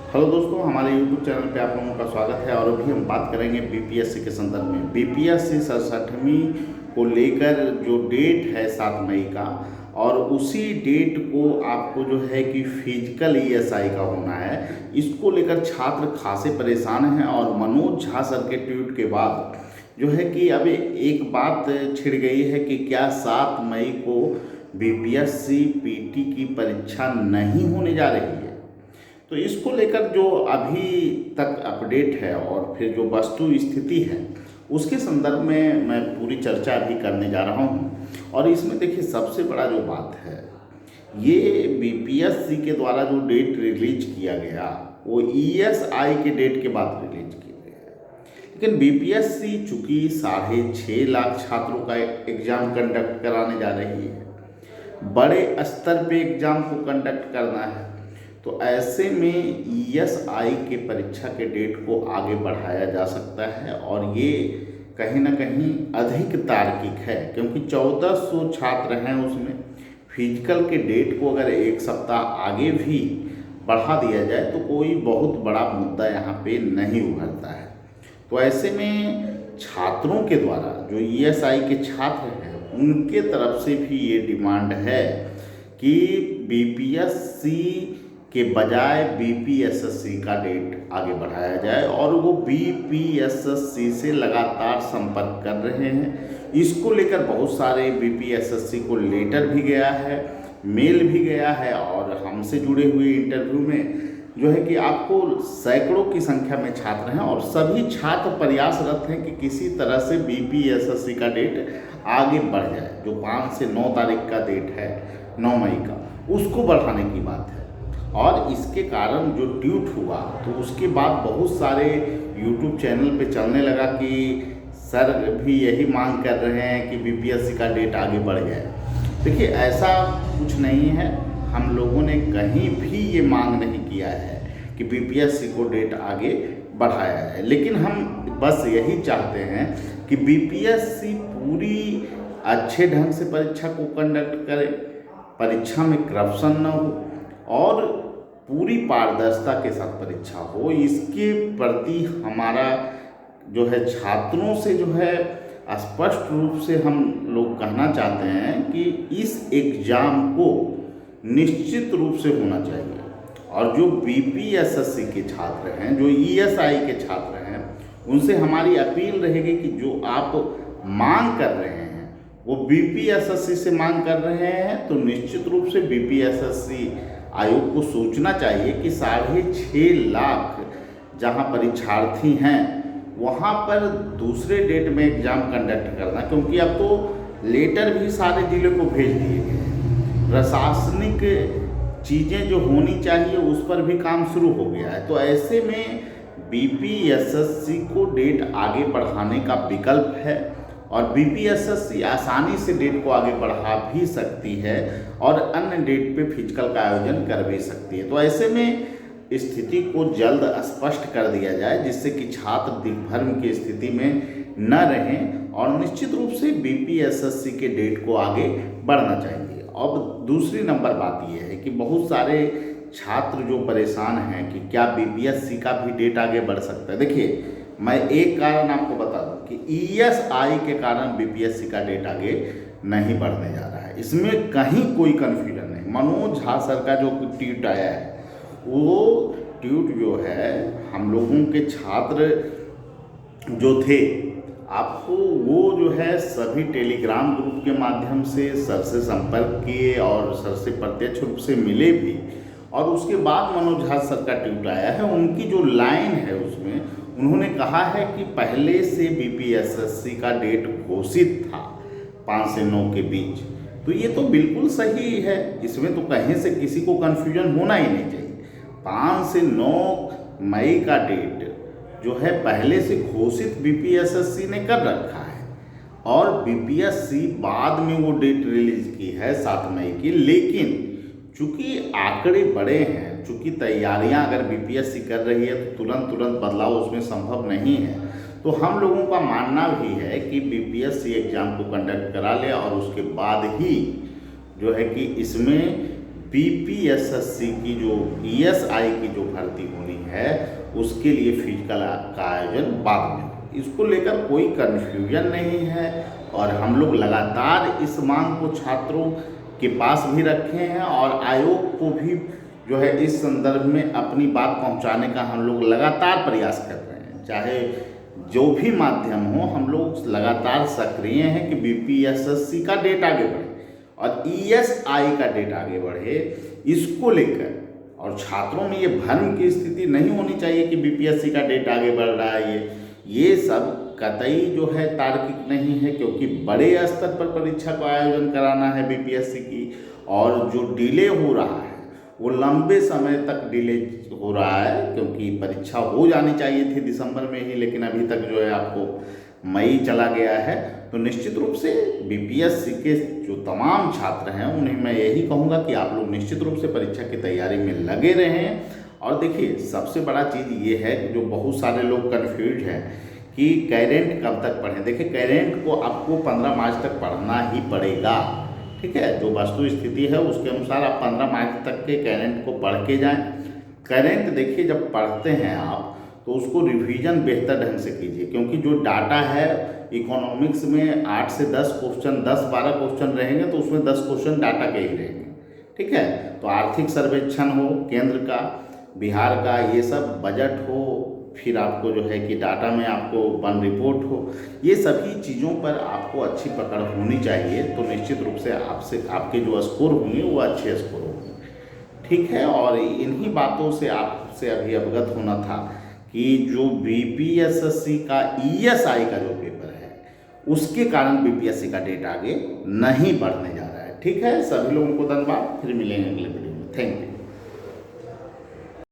Hello दोस्तों, हमारे YouTube channel पे आप लोगों का स्वागत है। और अभी हम बात करेंगे बीपीएससी के संदर्भ में। बीपीएससी 67वीं को लेकर जो डेट है 7 मई का, और उसी डेट को आपको जो है कि फिजिकल ईएसआई का होना है। इसको लेकर छात्र खासे परेशान हैं। और मनोज झा सर के ट्वीट के बाद जो है कि अब एक बात छिड़ गई है कि क्या 7 मई को बीपीएससी पीटी की परीक्षा नहीं होने जा रही है। तो इसको लेकर जो अभी तक अपडेट है और फिर जो वस्तु स्थिति है उसके संदर्भ में मैं पूरी चर्चा अभी करने जा रहा हूँ। और इसमें देखिए, सबसे बड़ा जो बात है, ये बीपीएससी के द्वारा जो डेट रिलीज किया गया वो ईएसआई के डेट के बाद रिलीज किया गया। लेकिन बीपीएससी चूँकि 6.5 लाख छात्रों का एग्ज़ाम कंडक्ट कराने जा रही है, बड़े स्तर पे एग्ज़ाम को कंडक्ट करना है, तो ऐसे में ईएसआई के परीक्षा के डेट को आगे बढ़ाया जा सकता है। और ये कहीं ना कहीं अधिक तार्किक है, क्योंकि 1400 छात्र हैं उसमें। फिजिकल के डेट को अगर एक सप्ताह आगे भी बढ़ा दिया जाए तो कोई बहुत बड़ा मुद्दा यहाँ पे नहीं उभरता है। तो ऐसे में छात्रों के द्वारा जो ईएसआई के छात्र हैं उनके तरफ से भी ये डिमांड है कि बीपीएससी के बजाय बीपीएसएससी का डेट आगे बढ़ाया जाए। और वो बीपीएसएससी से लगातार संपर्क कर रहे हैं। इसको लेकर बहुत सारे बीपीएसएससी को लेटर भी गया है, मेल भी गया है। और हमसे जुड़े हुए इंटरव्यू में जो है कि आपको सैकड़ों की संख्या में छात्र हैं, और सभी छात्र प्रयासरत हैं कि किसी तरह से बीपीएसएससी का डेट आगे बढ़ जाए। जो 5 से 9 तारीख का डेट है, 9 मई का, उसको बढ़ाने की बात है। और इसके कारण जो ट्वीट हुआ तो उसके बाद बहुत सारे यूट्यूब चैनल पे चलने लगा कि सर भी यही मांग कर रहे हैं कि बीपीएससी का डेट आगे बढ़ जाए। देखिए, ऐसा कुछ नहीं है। हम लोगों ने कहीं भी ये मांग नहीं किया है कि बीपीएससी को डेट आगे बढ़ाया जाए। लेकिन हम बस यही चाहते हैं कि बीपीएससी पूरी अच्छे ढंग से परीक्षा को कंडक्ट करे, परीक्षा में करप्शन न हो और पूरी पारदर्शिता के साथ परीक्षा हो। इसके प्रति हमारा जो है छात्रों से जो है स्पष्ट रूप से हम लोग कहना चाहते हैं कि इस एग्ज़ाम को निश्चित रूप से होना चाहिए। और जो बीपीएसएससी के छात्र हैं, जो ईएसआई के छात्र हैं, उनसे हमारी अपील रहेगी कि जो आप मांग कर रहे हैं वो बीपीएसएससी से मांग कर रहे हैं, तो निश्चित रूप से बीपीएसएससी आयोग को सोचना चाहिए कि 6.5 लाख जहां परीक्षार्थी हैं वहां पर दूसरे डेट में एग्ज़ाम कंडक्ट करना, क्योंकि अब तो लेटर भी सारे जिले को भेज दिए गए हैं। प्रशासनिक चीज़ें जो होनी चाहिए उस पर भी काम शुरू हो गया है। तो ऐसे में बीपीएसएससी को डेट आगे बढ़ाने का विकल्प है, और बीपीएसएससी आसानी से डेट को आगे बढ़ा भी सकती है और अन्य डेट पे फिजिकल का आयोजन कर भी सकती है। तो ऐसे में स्थिति को जल्द स्पष्ट कर दिया जाए, जिससे कि छात्र दिग्भ्रम की स्थिति में न रहें। और निश्चित रूप से बीपीएसएससी के डेट को आगे बढ़ना चाहिए। अब दूसरी नंबर बात यह है कि बहुत सारे छात्र जो परेशान हैं कि क्या बीपीएससी का भी डेट आगे बढ़ सकता है। देखिए, मैं एक कारण आपको बता दूं कि ईएसआई के कारण बीपीएससी का डेट आगे नहीं बढ़ने जा रहा है। इसमें कहीं कोई कन्फ्यूजन नहीं। मनोज झा सर का जो ट्वीट आया है, वो ट्वीट जो है, हम लोगों के छात्र जो थे, आपको वो जो है सभी टेलीग्राम ग्रुप के माध्यम से सर से संपर्क किए और सर से प्रत्यक्ष रूप से मिले भी। और उसके बाद मनोज झा सर का ट्वीट आया है। उनकी जो लाइन है उसमें उन्होंने कहा है कि पहले से बीपीएसएससी का डेट घोषित था 5 से 9 के बीच। तो ये तो बिल्कुल सही है, इसमें तो कहीं से किसी को कन्फ्यूजन होना ही नहीं चाहिए। 5 से 9 मई का डेट जो है पहले से घोषित बीपीएसएससी ने कर रखा है, और बीपीएससी बाद में वो डेट रिलीज की है 7 मई की। लेकिन चूँकि आंकड़े बड़े हैं, चूँकि तैयारियां अगर बीपीएससी कर रही है तो तुरंत बदलाव उसमें संभव नहीं है। तो हम लोगों का मानना भी है कि बीपीएससी एग्ज़ाम को कंडक्ट करा ले, और उसके बाद ही जो है कि इसमें बीपीएसएससी की जो ईएसआई की जो भर्ती होनी है उसके लिए फिजिकल का आयोजन बाद में हो। इसको लेकर कोई कन्फ्यूजन नहीं है और हम लोग लगातार इस मांग को छात्रों के पास भी रखे हैं और आयोग को भी जो है इस संदर्भ में अपनी बात पहुंचाने का हम लोग लगातार प्रयास कर रहे हैं। चाहे जो भी माध्यम हो, हम लोग लगातार सक्रिय हैं कि बीपीएसएससी का डेट आगे बढ़े और ईएसआई का डेट आगे बढ़े। इसको लेकर और छात्रों में ये भ्रम की स्थिति नहीं होनी चाहिए कि बीपीएससी का डेट आगे बढ़ रहा है। ये सब कतई जो है तार्किक नहीं है, क्योंकि बड़े स्तर पर परीक्षा का आयोजन कराना है बीपीएससी की, और जो डिले हो रहा है वो लंबे समय तक डिले हो रहा है, क्योंकि परीक्षा हो जानी चाहिए थी दिसंबर में ही, लेकिन अभी तक जो है आपको मई चला गया है। तो निश्चित रूप से बीपीएससी के जो तमाम छात्र हैं उन्हें मैं यही कहूँगा कि आप लोग निश्चित रूप से परीक्षा की तैयारी में लगे रहें। और देखिए, सबसे बड़ा चीज़ ये है कि जो बहुत सारे लोग कन्फ्यूज हैं कि कैरेंट कब तक पढ़ें। देखिए, कैरेंट को आपको 15 मार्च तक पढ़ना ही पड़ेगा, ठीक है। जो वस्तु स्थिति है उसके अनुसार आप 15 मार्च तक के कैरेंट को पढ़ के जाएं। कैरेंट देखिए, जब पढ़ते हैं आप तो उसको रिवीजन बेहतर ढंग से कीजिए, क्योंकि जो डाटा है इकोनॉमिक्स में 8 से 10 क्वेश्चन, 10-12 क्वेश्चन रहेंगे तो उसमें 10 क्वेश्चन डाटा के ही रहेंगे, ठीक है। तो आर्थिक सर्वेक्षण हो केंद्र का, बिहार का, ये सब बजट हो, फिर आपको जो है कि डाटा में आपको वन रिपोर्ट हो, ये सभी चीज़ों पर आपको अच्छी पकड़ होनी चाहिए। तो निश्चित रूप से आपके जो स्कोर होंगे वो अच्छे स्कोर होंगे, ठीक है। और इन्हीं बातों से आपसे अभी अवगत होना था कि जो बीपीएसएससी का ईएसआई का जो पेपर है उसके कारण बीपीएससी का डेट आगे नहीं बढ़ने जा रहा है, ठीक है। सभी लोगों को धन्यवाद, फिर मिलेंगे अगले वीडियो में। Thank you.